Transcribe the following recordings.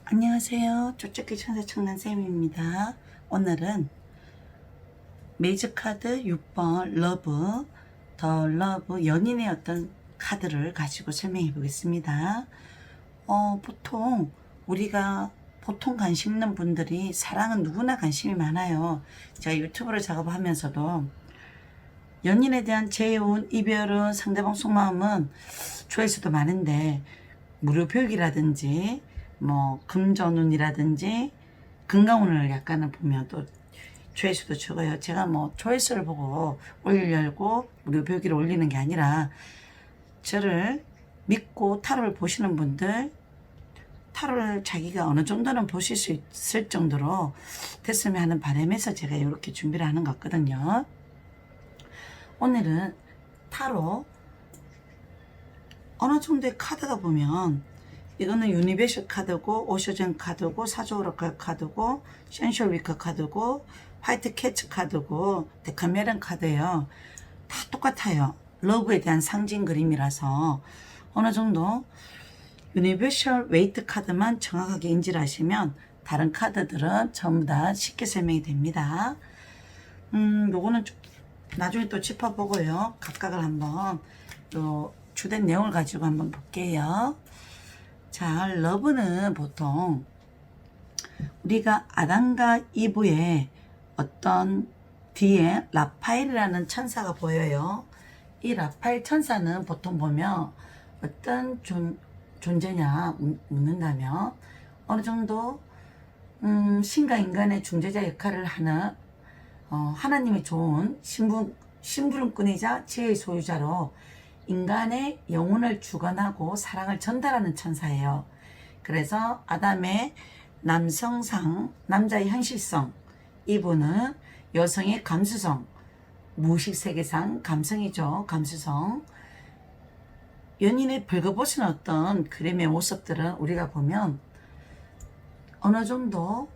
안녕하세요. 쪽쪽기 천사 청란쌤입니다. 오늘은 메이저 카드 6번 러브, 더 러브, 연인의 어떤 카드를 가지고 설명해 보겠습니다. 보통 우리가 보통 관심 있는 분들이 사랑은 누구나 관심이 많아요. 제가 유튜브를 작업하면서도 연인에 대한 재혼, 이별은 상대방 속마음은 조회수도 많은데 무료 교육이라든지 뭐 금전운이라든지 건강운을 약간은 보면 또 조회수도 적어요. 제가 뭐 조회수를 보고 올리려고 무료 교육을 올리는 게 아니라 저를 믿고 타로를 보시는 분들, 타로를 자기가 어느 정도는 보실 수 있을 정도로 됐으면 하는 바람에서 제가 이렇게 준비를 하는 것 같거든요. 오늘은 타로 어느 정도의 카드가 보면 이거는 유니버셜 카드고 오쇼젠 카드고 사조오라클 카드고 센셜 위크 카드고 화이트 캐츠 카드고 데카메론 카드예요. 다 똑같아요. 러브에 대한 상징 그림이라서 어느 정도 유니버셜 웨이트 카드만 정확하게 인지를 하시면 다른 카드들은 전부 다 쉽게 설명이 됩니다. 요거는 나중에 또 짚어보고요. 각각을 한번 또 주된 내용을 가지고 한번 볼게요. 자, 러브는 보통 우리가 아담과 이브의 어떤 뒤에 라파엘이라는 천사가 보여요. 이 라파엘 천사는 보통 보면 어떤 존재냐 묻는다면 어느 정도 신과 인간의 중재자 역할을 하는 하나님이 좋은 심부름꾼이자 지혜의 소유자로 인간의 영혼을 주관하고 사랑을 전달하는 천사예요. 그래서 아담의 남성상, 남자의 현실성, 이브는 여성의 감수성, 무의식세계상 감성이죠. 감수성. 연인의 벌거벗은 어떤 그림의 모습들은 우리가 보면 어느 정도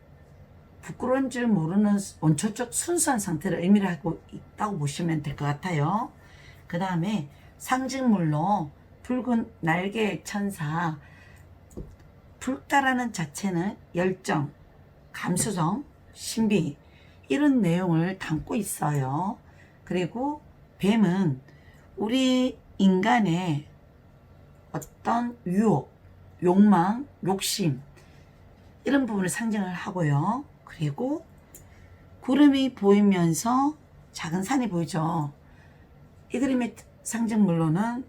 부끄러운 줄 모르는 원초적 순수한 상태를 의미를 하고 있다고 보시면 될 것 같아요. 그 다음에 상징물로 붉은 날개의 천사, 붉다라는 자체는 열정, 감수성, 신비 이런 내용을 담고 있어요. 그리고 뱀은 우리 인간의 어떤 유혹, 욕망, 욕심 이런 부분을 상징을 하고요. 그리고 구름이 보이면서 작은 산이 보이죠. 이 그림의 상징물로는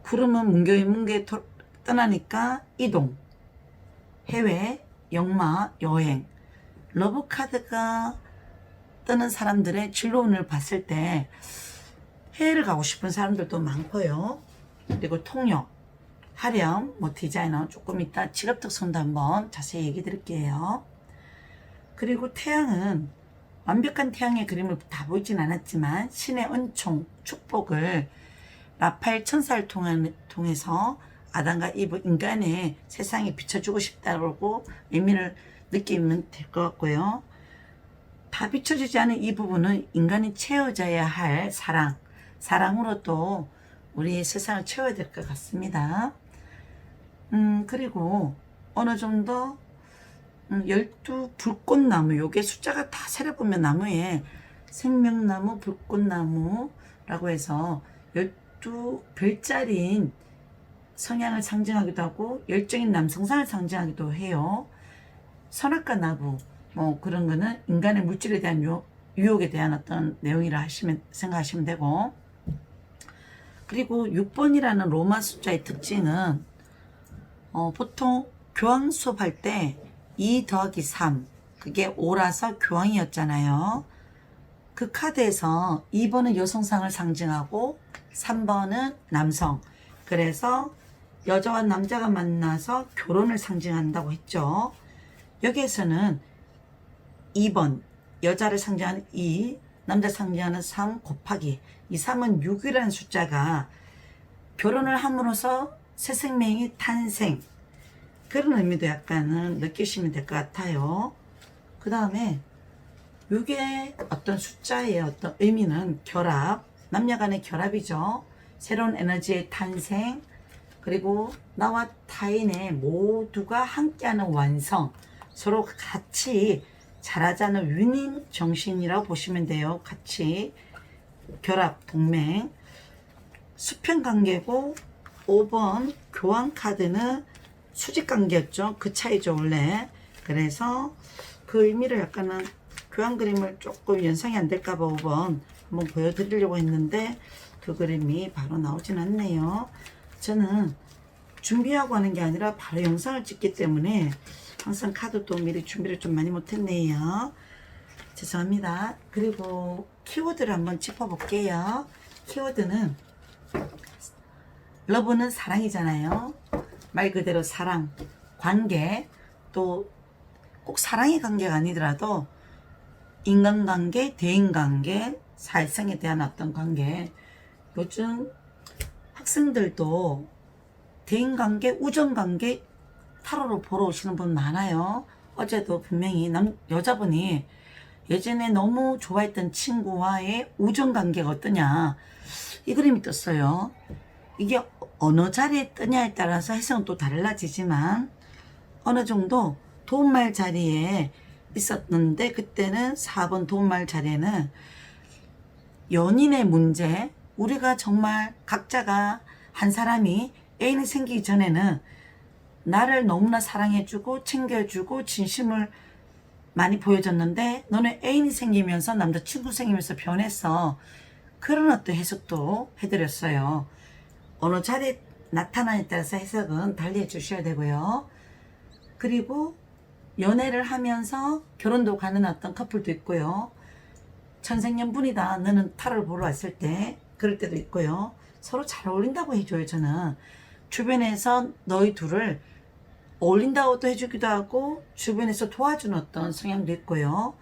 구름은 뭉게뭉게 떠나니까 이동, 해외, 역마, 여행, 러브 카드가 뜨는 사람들의 진로운을 봤을 때 해외를 가고 싶은 사람들도 많고요. 그리고 통역, 화령, 뭐 디자이너 조금 이따 직업 특성도 한번 자세히 얘기 드릴게요. 그리고 태양은 완벽한 태양의 그림을 다 보이진 않았지만 신의 은총, 축복을 라파엘 천사를 통해서 아담과 이브 인간의 세상에 비춰주고 싶다고 의미를 느끼면 될 것 같고요. 다 비춰주지 않은 이 부분은 인간이 채워져야 할 사랑으로 또 우리 세상을 채워야 될 것 같습니다. 그리고 어느 정도 12 불꽃나무, 요게 숫자가 다 세려보면 나무에 생명나무, 불꽃나무라고 해서 12 별자리인 성향을 상징하기도 하고 열정인 남성상을 상징하기도 해요. 선악과 나부 뭐 그런 거는 인간의 물질에 대한 유혹에 대한 어떤 내용이라 생각하시면 되고, 그리고 6번이라는 로마 숫자의 특징은 보통 교황 수업할 때 2 더하기 3 그게 5라서 교황이었잖아요. 그 카드에서 2번은 여성상을 상징하고 3번은 남성, 그래서 여자와 남자가 만나서 결혼을 상징한다고 했죠. 여기에서는 2번 여자를 상징하는 2, 남자 상징하는 3 곱하기 이 3은 6이라는 숫자가 결혼을 함으로써 새 생명이 탄생, 그런 의미도 약간은 느끼시면 될 것 같아요. 그 다음에 이게 어떤 숫자의 어떤 의미는 결합, 남녀 간의 결합이죠. 새로운 에너지의 탄생, 그리고 나와 타인의 모두가 함께하는 완성, 서로 같이 잘하자는 윈윈 정신이라고 보시면 돼요. 같이 결합, 동맹. 수평 관계고 5번 교환 카드는 수직 관계였죠. 그 차이죠 원래. 그래서 그 의미를 약간은 교환 그림을 조금 연상이 안 될까봐 5번 한번 보여드리려고 했는데 그 그림이 바로 나오진 않네요. 저는 준비하고 하는 게 아니라 바로 영상을 찍기 때문에 항상 카드도 미리 준비를 좀 많이 못했네요. 죄송합니다. 그리고 키워드를 한번 짚어볼게요. 키워드는 러브는 사랑이잖아요. 말 그대로 사랑, 관계, 또 꼭 사랑의 관계가 아니더라도 인간관계, 대인관계, 사회성에 대한 어떤 관계. 요즘 학생들도 대인관계, 우정관계 타로로 보러 오시는 분 많아요. 어제도 분명히 여자분이 예전에 너무 좋아했던 친구와의 우정관계가 어떠냐 이 그림이 떴어요. 이게 어느 자리에 뜨냐에 따라서 해석은 또 달라지지만 어느 정도 도움말 자리에 있었는데 그때는 4번 도움말 자리에는 연인의 문제, 우리가 정말 각자가 한 사람이 애인이 생기기 전에는 나를 너무나 사랑해주고 챙겨주고 진심을 많이 보여줬는데 너는 애인이 생기면서 남자친구 생기면서 변했어. 그런 어떤 해석도 해드렸어요. 어느 자리에 나타나에 따라서 해석은 달리 해주셔야 되고요. 그리고 연애를 하면서 결혼도 가는 어떤 커플도 있고요. 천생연분이다. 너는 타로를 보러 왔을 때 그럴 때도 있고요. 서로 잘 어울린다고 해줘요. 저는 주변에서 너희 둘을 어울린다고도 해주기도 하고 주변에서 도와주는 어떤 성향도 있고요.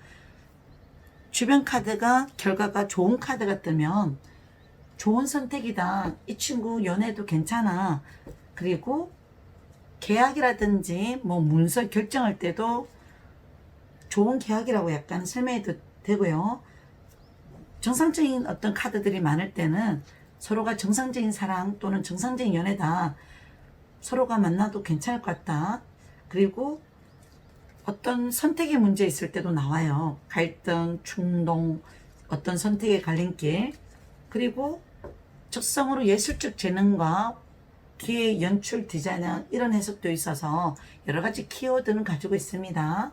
주변 카드가 결과가 좋은 카드가 뜨면 좋은 선택이다. 이 친구 연애도 괜찮아. 그리고 계약이라든지 뭐 문서 결정할 때도 좋은 계약이라고 약간 설명해도 되고요. 정상적인 어떤 카드들이 많을 때는 서로가 정상적인 사랑 또는 정상적인 연애다. 서로가 만나도 괜찮을 것 같다. 그리고 어떤 선택의 문제 있을 때도 나와요. 갈등, 충동, 어떤 선택의 갈림길. 그리고 적성으로 예술적 재능과 기획, 연출, 디자이너 이런 해석도 있어서 여러 가지 키워드는 가지고 있습니다.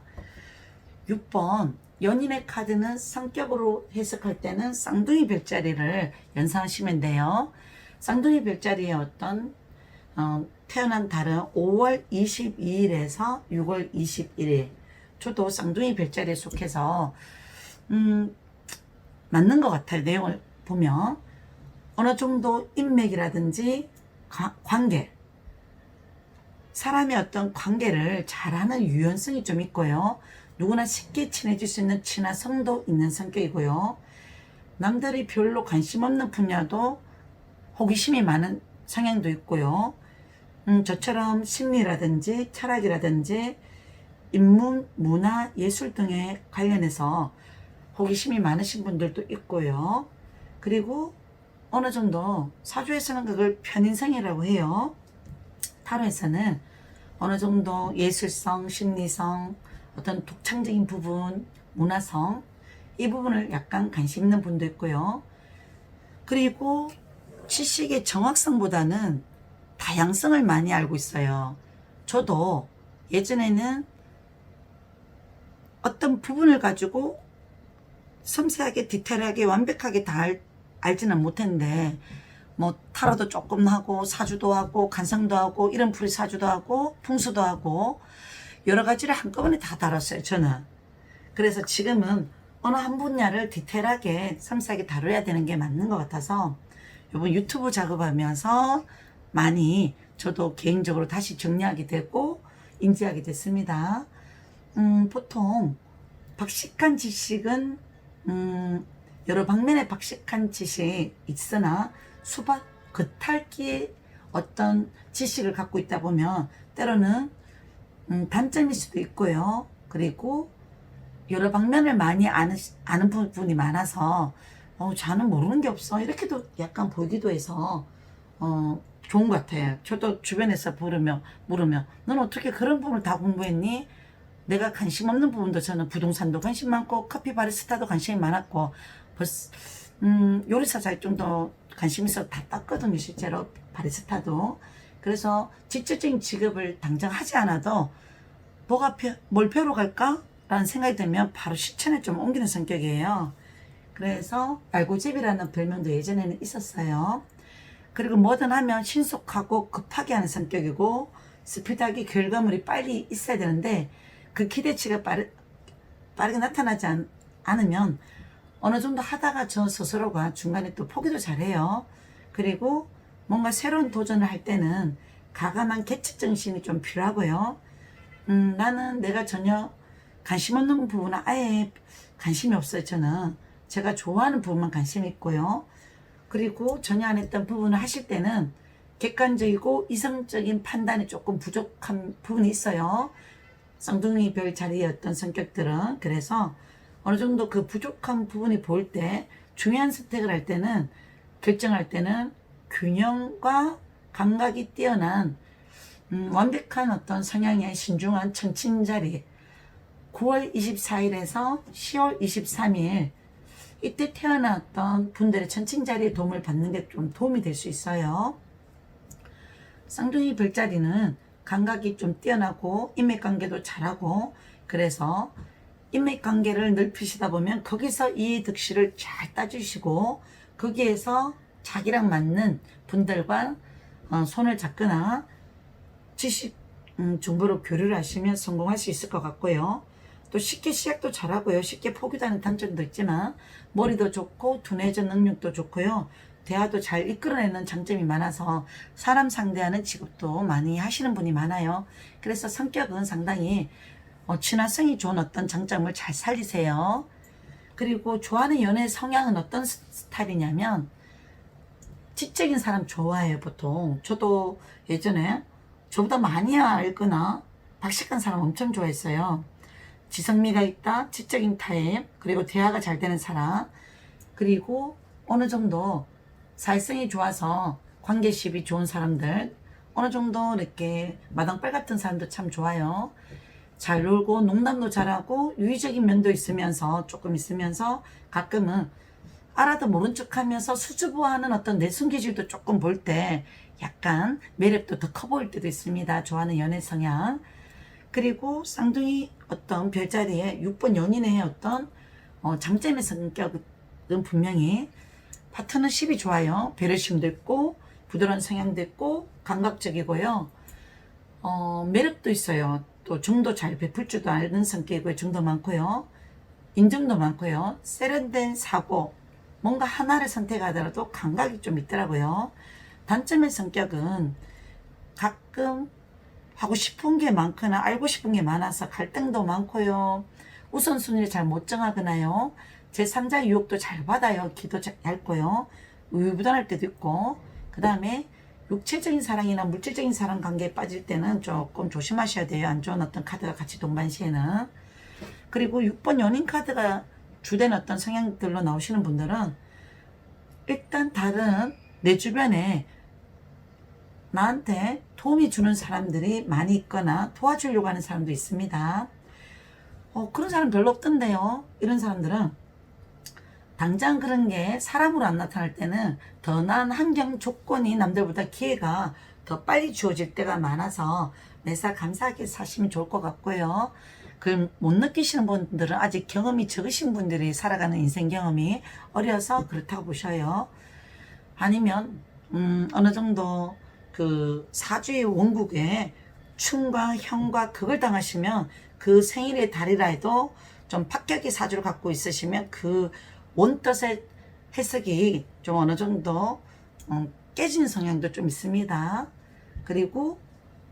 6번 연인의 카드는 성격으로 해석할 때는 쌍둥이 별자리를 연상하시면 돼요. 쌍둥이 별자리의 어떤 태어난 달은 5월 22일에서 6월 21일. 저도 쌍둥이 별자리에 속해서 맞는 것 같아요. 내용을 보면 어느 정도 인맥이라든지 관계, 사람의 어떤 관계를 잘하는 유연성이 좀 있고요. 누구나 쉽게 친해질 수 있는 친화성도 있는 성격이고요. 남들이 별로 관심 없는 분야도 호기심이 많은 성향도 있고요. 저처럼 심리라든지 철학이라든지 인문, 문화, 예술 등에 관련해서 호기심이 많으신 분들도 있고요. 그리고 어느 정도 사주에서는 그걸 편인성이라고 해요. 타로에서는 어느 정도 예술성, 심리성, 어떤 독창적인 부분, 문화성 이 부분을 약간 관심 있는 분도 있고요. 그리고 지식의 정확성보다는 다양성을 많이 알고 있어요. 저도 예전에는 어떤 부분을 가지고 섬세하게 디테일하게 완벽하게 다 알지는 못했는데 뭐 타로도 조금 하고 사주도 하고 간상도 하고 이런 풀이 사주도 하고 풍수도 하고 여러 가지를 한꺼번에 다 다뤘어요. 저는. 그래서 지금은 어느 한 분야를 디테일하게 섬세하게 다뤄야 되는 게 맞는 것 같아서 이번 유튜브 작업하면서 많이 저도 개인적으로 다시 정리하게 되고 인지하게 됐습니다. 보통 박식한 지식은 여러 방면의 박식한 지식이 있으나 수박 겉핥기의 어떤 지식을 갖고 있다 보면 때로는 단점일 수도 있고요. 그리고 여러 방면을 많이 아는 부분이 많아서 저는 모르는 게 없어 이렇게도 약간 보기도 해서 좋은 것 같아요. 저도 주변에서 물으면 넌 어떻게 그런 부분을 다 공부했니? 내가 관심 없는 부분도 저는 부동산도 관심 많고 커피 바리스타도 관심이 많았고 벌써 요리사 잘 좀 더 관심 있어 다 땄거든요. 실제로 바리스타도. 그래서 직접적인 직업을 당장 하지 않아도 뭘 배우러 갈까? 라는 생각이 들면 바로 실천에 좀 옮기는 성격이에요. 그래서 알고집이라는 별명도 예전에는 있었어요. 그리고 뭐든 하면 신속하고 급하게 하는 성격이고 스피드하게 결과물이 빨리 있어야 되는데 그 기대치가 빠르게 나타나지 않으면 어느 정도 하다가 저 스스로가 중간에 또 포기도 잘해요. 그리고 뭔가 새로운 도전을 할 때는 가감한 개척정신이 좀 필요하고요. 나는 내가 전혀 관심 없는 부분은 아예 관심이 없어요. 저는 제가 좋아하는 부분만 관심이 있고요. 그리고 전혀 안 했던 부분을 하실 때는 객관적이고 이성적인 판단이 조금 부족한 부분이 있어요. 쌍둥이 별 자리의 어떤 성격들은. 그래서 어느 정도 그 부족한 부분이 보일 때 중요한 선택을 할 때는 결정할 때는 균형과 감각이 뛰어난 완벽한 어떤 성향의 신중한 청친자리 9월 24일에서 10월 23일 이때 태어났던 분들의 천칭자리의 도움을 받는 게 좀 도움이 될 수 있어요. 쌍둥이 별자리는 감각이 좀 뛰어나고 인맥관계도 잘하고 그래서 인맥관계를 넓히시다 보면 거기서 이해득실을 잘 따주시고 거기에서 자기랑 맞는 분들과 손을 잡거나 지식 정보로 교류를 하시면 성공할 수 있을 것 같고요. 또 쉽게 시작도 잘하고요. 쉽게 포기도 하는 단점도 있지만 머리도 좋고 두뇌적 능력도 좋고요. 대화도 잘 이끌어내는 장점이 많아서 사람 상대하는 직업도 많이 하시는 분이 많아요. 그래서 성격은 상당히 친화성이 좋은 어떤 장점을 잘 살리세요. 그리고 좋아하는 연애 성향은 어떤 스타일이냐면 지적인 사람 좋아해요. 보통 저도 예전에 저보다 많이 알거나 박식한 사람 엄청 좋아했어요. 지성미가 있다, 지적인 타입, 그리고 대화가 잘 되는 사람, 그리고 어느 정도 사회성이 좋아서 관계십이 좋은 사람들, 어느 정도 이렇게 마당발 같은 사람도 참 좋아요. 잘 놀고 농담도 잘하고 유의적인 면도 있으면서 조금 있으면서 가끔은 알아도 모른 척하면서 수줍어하는 어떤 내숭 기질도 조금 볼 때 약간 매력도 더 커 보일 때도 있습니다. 좋아하는 연애 성향. 그리고 쌍둥이 어떤 별자리에 6번 연인의 어떤 장점의 성격은 분명히 파트너십이 좋아요. 배려심도 있고 부드러운 성향도 있고 감각적이고요. 매력도 있어요. 또 정도 잘 베풀 줄도 아는 성격이고요. 정도 많고요. 인정도 많고요. 세련된 사고 뭔가 하나를 선택하더라도 감각이 좀 있더라고요. 단점의 성격은 가끔 하고 싶은 게 많거나 알고 싶은 게 많아서 갈등도 많고요. 우선순위를 잘 못 정하거나요. 제3자 유혹도 잘 받아요. 기도 얇고요. 우유부단할 때도 있고 그 다음에 육체적인 사랑이나 물질적인 사랑 관계에 빠질 때는 조금 조심하셔야 돼요. 안 좋은 어떤 카드가 같이 동반시에는. 그리고 6번 연인 카드가 주된 어떤 성향들로 나오시는 분들은 일단 다른 내 주변에 나한테 도움이 주는 사람들이 많이 있거나 도와주려고 하는 사람도 있습니다. 그런 사람 별로 없던데요. 이런 사람들은 당장 그런 게 사람으로 안 나타날 때는 더 나은 환경 조건이 남들보다 기회가 더 빨리 주어질 때가 많아서 매사 감사하게 사시면 좋을 것 같고요. 그걸 못 느끼시는 분들은 아직 경험이 적으신 분들이 살아가는 인생 경험이 어려서 그렇다고 보셔요. 아니면 어느 정도 그 사주의 원국에 충과 형과 극을 당하시면 그 생일의 달이라 해도 좀 파격의 사주를 갖고 있으시면 그 원뜻의 해석이 좀 어느 정도 깨지는 성향도 좀 있습니다. 그리고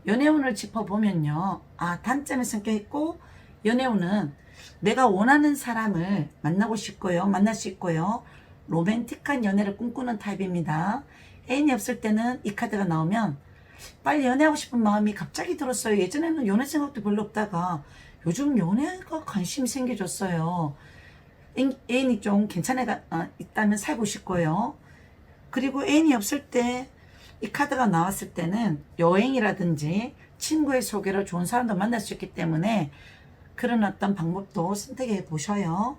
연애운을 짚어보면요. 단점의 성격이 있고 연애운은 내가 원하는 사람을 만나고 싶고요. 만날 수 있고요. 로맨틱한 연애를 꿈꾸는 타입입니다. 애인이 없을 때는 이 카드가 나오면 빨리 연애하고 싶은 마음이 갑자기 들었어요. 예전에는 연애 생각도 별로 없다가 요즘 연애가 관심이 생겨졌어요. 애인이 좀 괜찮아 있다면 살고 싶고요. 그리고 애인이 없을 때 이 카드가 나왔을 때는 여행이라든지 친구의 소개로 좋은 사람도 만날 수 있기 때문에 그런 어떤 방법도 선택해 보셔요.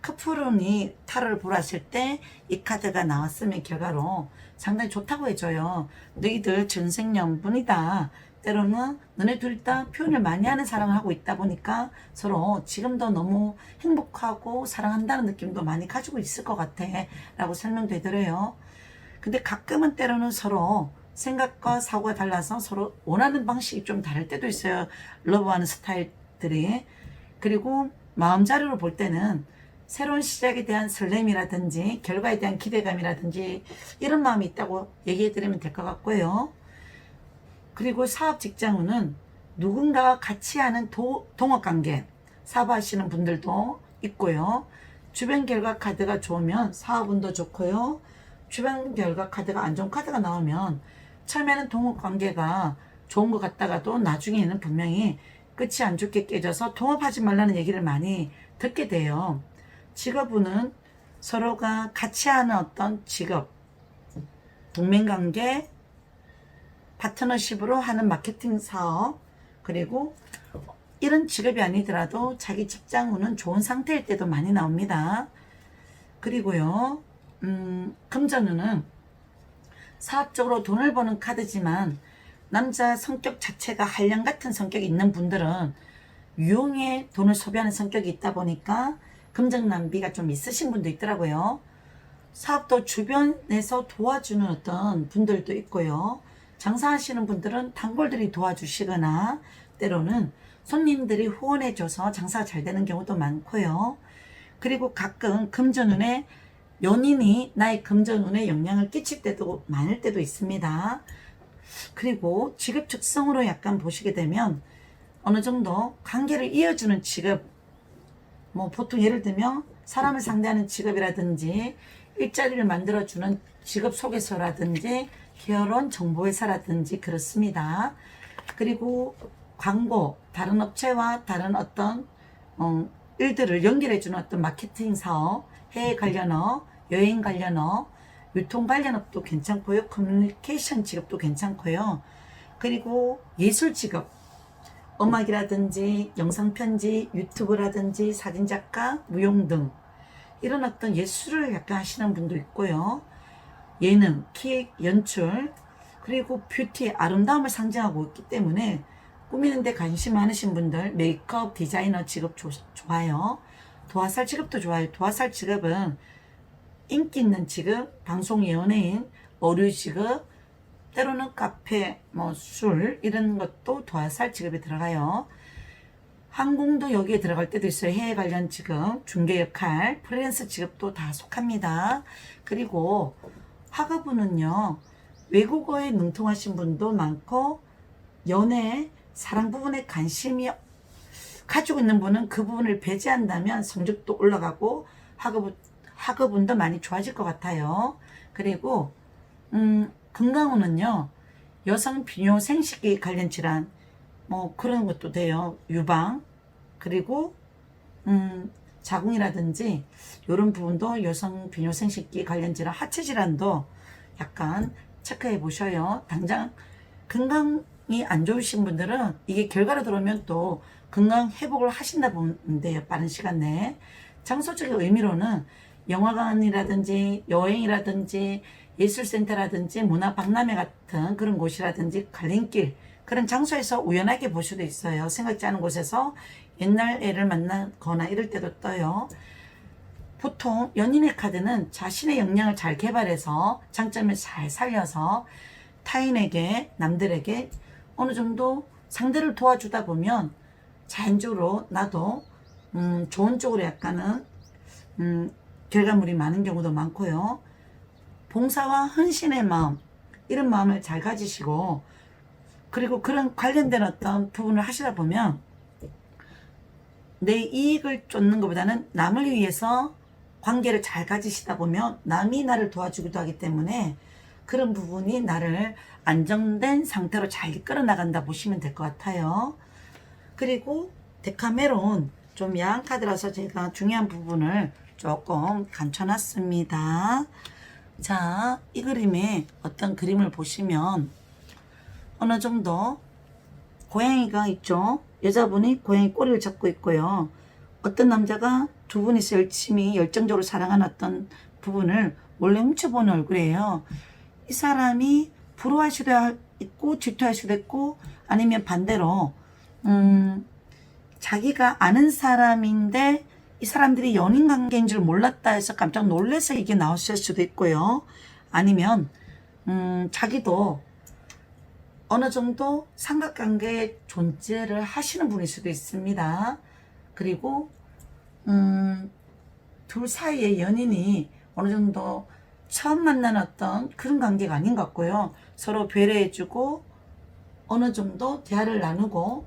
커플운이 타로를 보러 하실 때 이 카드가 나왔으면 결과로 상당히 좋다고 해줘요. 너희들 전생연분이다. 때로는 너네 둘 다 표현을 많이 하는 사랑을 하고 있다 보니까 서로 지금도 너무 행복하고 사랑한다는 느낌도 많이 가지고 있을 것 같아 라고 설명도 해드려요. 근데 가끔은 때로는 서로 생각과 사고가 달라서 서로 원하는 방식이 좀 다를 때도 있어요. 러브하는 스타일들이. 그리고 마음자료로 볼 때는 새로운 시작에 대한 설렘이라든지 결과에 대한 기대감이라든지 이런 마음이 있다고 얘기해 드리면 될 것 같고요. 그리고 사업 직장운은 누군가와 같이 하는 동업관계 사업하시는 분들도 있고요. 주변 결과 카드가 좋으면 사업운도 좋고요. 주변 결과 카드가 안 좋은 카드가 나오면 처음에는 동업관계가 좋은 것 같다가도 나중에는 분명히 끝이 안 좋게 깨져서 동업하지 말라는 얘기를 많이 듣게 돼요. 직업운은 서로가 같이 하는 어떤 직업, 동맹관계, 파트너십으로 하는 마케팅 사업, 그리고 이런 직업이 아니더라도 자기 직장운은 좋은 상태일 때도 많이 나옵니다. 그리고요, 금전운은 사업적으로 돈을 버는 카드지만 남자 성격 자체가 한량 같은 성격이 있는 분들은 유용에 돈을 소비하는 성격이 있다 보니까 금전 낭비가 좀 있으신 분도 있더라고요. 사업도 주변에서 도와주는 어떤 분들도 있고요. 장사하시는 분들은 단골들이 도와주시거나 때로는 손님들이 후원해줘서 장사가 잘 되는 경우도 많고요. 그리고 가끔 금전운에 연인이 나의 금전운에 영향을 끼칠 때도 많을 때도 있습니다. 그리고 직업 특성으로 약간 보시게 되면 어느 정도 관계를 이어주는 직업, 뭐 보통 예를 들면 사람을 상대하는 직업이라든지 일자리를 만들어주는 직업 소개서라든지 결혼 정보회사라든지 그렇습니다. 그리고 광고, 다른 업체와 다른 어떤 일들을 연결해주는 어떤 마케팅 사업, 해외 관련업, 여행 관련업, 유통 관련업도 괜찮고요. 커뮤니케이션 직업도 괜찮고요. 그리고 예술 직업, 음악이라든지 영상 편집, 유튜브라든지 사진작가, 무용 등 이런 어떤 예술을 약간 하시는 분도 있고요. 예능, 기획, 연출, 그리고 뷰티, 아름다움을 상징하고 있기 때문에 꾸미는 데 관심 많으신 분들 메이크업, 디자이너 직업 좋아요. 도화살 직업도 좋아요. 도화살 직업은 인기 있는 직업, 방송 연예인, 어류 직업, 때로는 카페, 뭐 술 이런 것도 도화살 직업에 들어가요. 항공도 여기에 들어갈 때도 있어요. 해외 관련 직업, 중개 역할, 프리랜서 직업도 다 속합니다. 그리고 학업운은요, 외국어에 능통하신 분도 많고 연애, 사랑 부분에 관심이 가지고 있는 분은 그 부분을 배제한다면 성적도 올라가고 학업운도 많이 좋아질 것 같아요. 그리고 건강운은요, 여성 비뇨 생식기 관련 질환 뭐 그런 것도 돼요. 유방, 그리고 자궁이라든지 이런 부분도 여성 비뇨 생식기 관련 질환, 하체 질환도 약간 체크해 보셔요. 당장 건강이 안 좋으신 분들은 이게 결과로 들어오면 또 건강 회복을 하신다 보는데요. 빠른 시간 내에. 장소적인 의미로는 영화관이라든지 여행이라든지 예술센터라든지 문화박람회 같은 그런 곳이라든지 갈림길 그런 장소에서 우연하게 볼 수도 있어요. 생각지 않은 곳에서 옛날 애를 만나거나 이럴 때도 떠요. 보통 연인의 카드는 자신의 역량을 잘 개발해서 장점을 잘 살려서 타인에게, 남들에게 어느 정도 상대를 도와주다 보면 자연적으로 나도 좋은 쪽으로 약간은 결과물이 많은 경우도 많고요. 봉사와 헌신의 마음, 이런 마음을 잘 가지시고 그리고 그런 관련된 어떤 부분을 하시다 보면 내 이익을 쫓는 것보다는 남을 위해서 관계를 잘 가지시다 보면 남이 나를 도와주기도 하기 때문에 그런 부분이 나를 안정된 상태로 잘 이끌어 나간다 보시면 될 것 같아요. 그리고 데카메론 좀 야한 카드라서 제가 중요한 부분을 조금 감춰놨습니다. 자, 이 그림에 어떤 그림을 보시면 어느 정도 고양이가 있죠. 여자분이 고양이 꼬리를 잡고 있고요. 어떤 남자가 두 분이서 열심히 열정적으로 사랑하는 어떤 부분을 몰래 훔쳐보는 얼굴이에요. 이 사람이 부러워할 수도 있고 질투할 수도 있고 아니면 반대로 자기가 아는 사람인데 이 사람들이 연인 관계인 줄 몰랐다 해서 깜짝 놀라서 이게 나왔을 수도 있고요. 아니면 자기도 어느 정도 삼각관계의 존재를 하시는 분일 수도 있습니다. 그리고 둘 사이의 연인이 어느 정도 처음 만나는 어떤 그런 관계가 아닌 것 같고요. 서로 배려해주고 어느 정도 대화를 나누고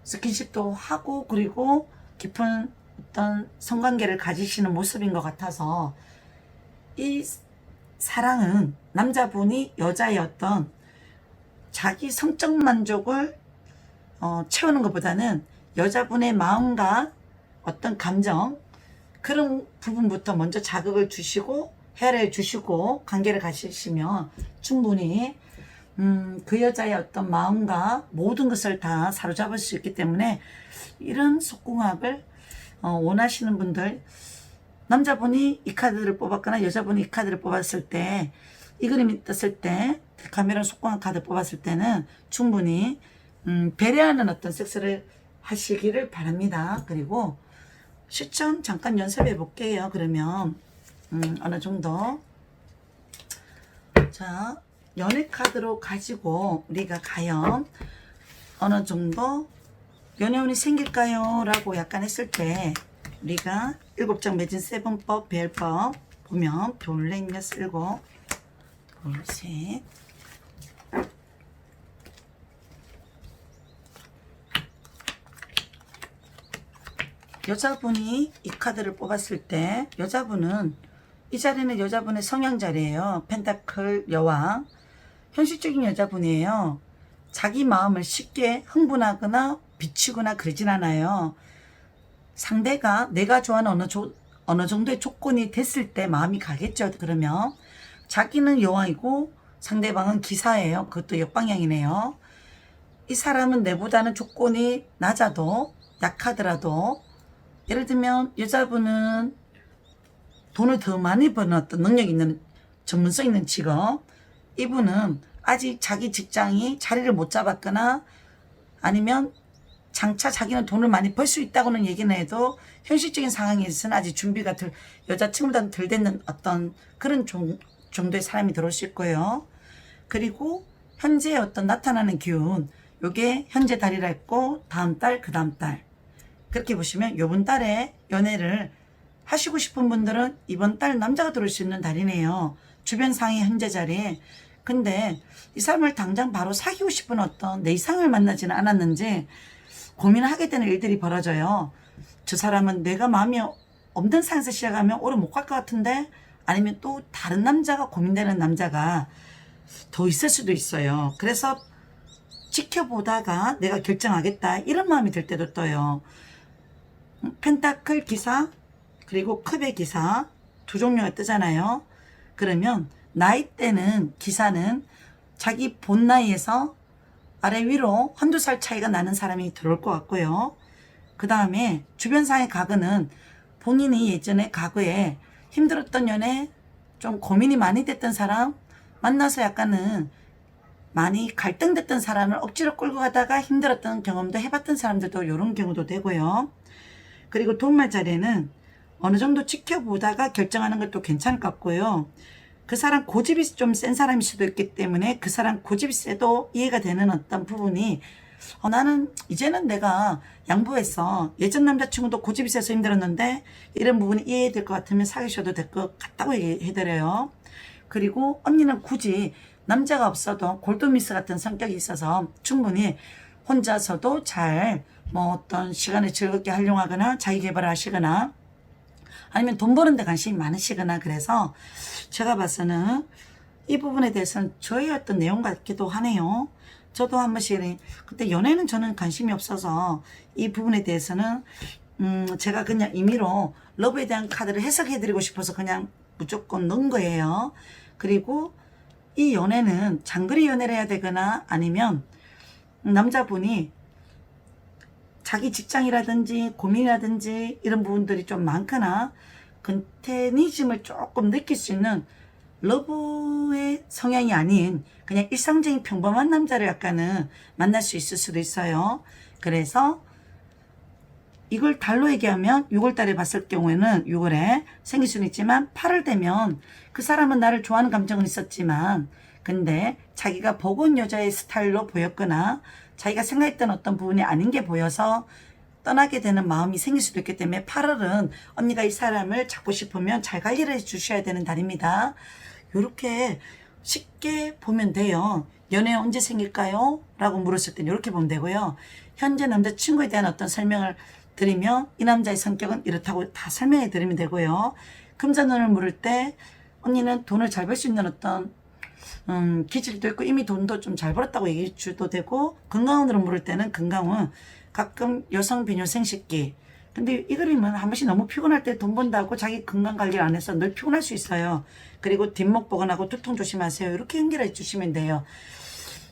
스킨십도 하고 그리고 깊은 어떤 성관계를 가지시는 모습인 것 같아서 이 사랑은 남자분이 여자의 어떤 자기 성적 만족을 채우는 것보다는 여자분의 마음과 어떤 감정 그런 부분부터 먼저 자극을 주시고 해를 주시고 관계를 가지시면 충분히 그 여자의 어떤 마음과 모든 것을 다 사로잡을 수 있기 때문에 이런 속궁합을 원하시는 분들 남자분이 이 카드를 뽑았거나 여자분이 이 카드를 뽑았을 때 이 그림이 떴을 때 카메라 속궁합 카드 뽑았을 때는 충분히 배려하는 어떤 섹스를 하시기를 바랍니다. 그리고 시점 잠깐 연습해 볼게요. 그러면 어느 정도 자 연애 카드로 가지고 우리가 과연 어느 정도 연애운이 생길까요? 라고 약간 했을 때 우리가 7장 매진 세븐법 배열법 보면 블랙너스 7 둘, 셋 여자분이 이 카드를 뽑았을 때 여자분은 이 자리는 여자분의 성향 자리예요. 펜타클 여왕 현실적인 여자분이에요. 자기 마음을 쉽게 흥분하거나 비치거나 그러진 않아요. 상대가 내가 좋아하는 어느 정도의 조건이 됐을 때 마음이 가겠죠. 그러면 자기는 여왕이고 상대방은 기사예요. 그것도 역방향이네요. 이 사람은 내보다는 조건이 낮아도 약하더라도 예를 들면 여자분은 돈을 더 많이 버는 어떤 능력 있는 전문성 있는 직업 이분은 아직 자기 직장이 자리를 못 잡았거나 아니면 장차 자기는 돈을 많이 벌 수 있다고는 얘기는 해도 현실적인 상황에서는 아직 준비가 여자친구보다는 덜 됐는 어떤 그런 정도의 사람이 들어올 수 있고요. 그리고 현재 어떤 나타나는 기운 요게 현재 달이라 했고 다음 달 그 다음 달 그렇게 보시면 요번 달에 연애를 하시고 싶은 분들은 이번 달 남자가 들어올 수 있는 달이네요. 주변 상의 현재 자리에. 근데 이 사람을 당장 바로 사귀고 싶은 어떤 내 이상을 만나지는 않았는지 고민을 하게 되는 일들이 벌어져요. 저 사람은 내가 마음이 없는 상황에서 시작하면 오래 못 갈 것 같은데 아니면 또 다른 남자가 고민되는 남자가 더 있을 수도 있어요. 그래서 지켜보다가 내가 결정하겠다 이런 마음이 들 때도 떠요. 펜타클 기사 그리고 컵의 기사 두 종류가 뜨잖아요. 그러면 나이 때는 기사는 자기 본 나이에서 아래 위로 한두 살 차이가 나는 사람이 들어올 것 같고요. 그 다음에 주변상의 가그는 본인이 예전에 과거에 힘들었던 연애 좀 고민이 많이 됐던 사람 만나서 약간은 많이 갈등됐던 사람을 억지로 끌고 가다가 힘들었던 경험도 해봤던 사람들도 이런 경우도 되고요. 그리고 돈말 자리에는 어느 정도 지켜보다가 결정하는 것도 괜찮을 것 같고요. 그 사람 고집이 좀 센 사람일 수도 있기 때문에 그 사람 고집이 세도 이해가 되는 어떤 부분이 나는 이제는 내가 양보했어. 예전 남자친구도 고집이 세서 힘들었는데 이런 부분이 이해될 것 같으면 사귀셔도 될 것 같다고 얘기해드려요. 그리고 언니는 굳이 남자가 없어도 골드미스 같은 성격이 있어서 충분히 혼자서도 잘 뭐 어떤 시간을 즐겁게 활용하거나 자기 개발을 하시거나 아니면 돈 버는 데 관심이 많으시거나 그래서 제가 봐서는 이 부분에 대해서는 저의 어떤 내용 같기도 하네요. 저도 한 번씩 그때 연애는 저는 관심이 없어서 이 부분에 대해서는 제가 그냥 임의로 러브에 대한 카드를 해석해 드리고 싶어서 그냥 무조건 넣은 거예요. 그리고 이 연애는 장거리 연애를 해야 되거나 아니면 남자분이 자기 직장이라든지 고민이라든지 이런 부분들이 좀 많거나 컨테니즘을 조금 느낄 수 있는 러브의 성향이 아닌 그냥 일상적인 평범한 남자를 약간은 만날 수 있을 수도 있어요. 그래서 이걸 달로 얘기하면 6월달에 봤을 경우에는 6월에 생길 수는 있지만 8월 되면 그 사람은 나를 좋아하는 감정은 있었지만 근데 자기가 보고 온 여자의 스타일로 보였거나 자기가 생각했던 어떤 부분이 아닌 게 보여서 떠나게 되는 마음이 생길 수도 있기 때문에 8월은 언니가 이 사람을 잡고 싶으면 잘 관리를 해 주셔야 되는 달입니다. 이렇게 쉽게 보면 돼요. 연애 언제 생길까요? 라고 물었을 때 이렇게 보면 되고요. 현재 남자친구에 대한 어떤 설명을 드리며 이 남자의 성격은 이렇다고 다 설명해 드리면 되고요. 금전운을 물을 때 언니는 돈을 잘 벌 수 있는 어떤 기질도 있고 이미 돈도 좀 잘 벌었다고 얘기해 줘도 되고, 건강운으로 물을 때는 건강운 가끔 여성 비뇨 생식기. 근데 이 그림은 한 번씩 너무 피곤할 때 돈 번다고 자기 건강 관리를 안 해서 늘 피곤할 수 있어요. 그리고 뒷목 보건하고 두통 조심하세요. 이렇게 연결해 주시면 돼요.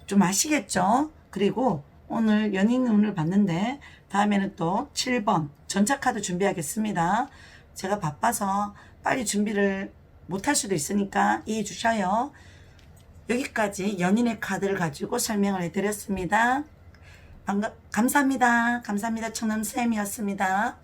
좀 아시겠죠? 그리고 오늘 연인 운을 봤는데 다음에는 또 7번 전자카드 준비하겠습니다. 제가 바빠서 빨리 준비를 못할 수도 있으니까 이해해 주셔요. 여기까지 연인의 카드를 가지고 설명을 해드렸습니다. 감사합니다. 감사합니다. 청남쌤이었습니다.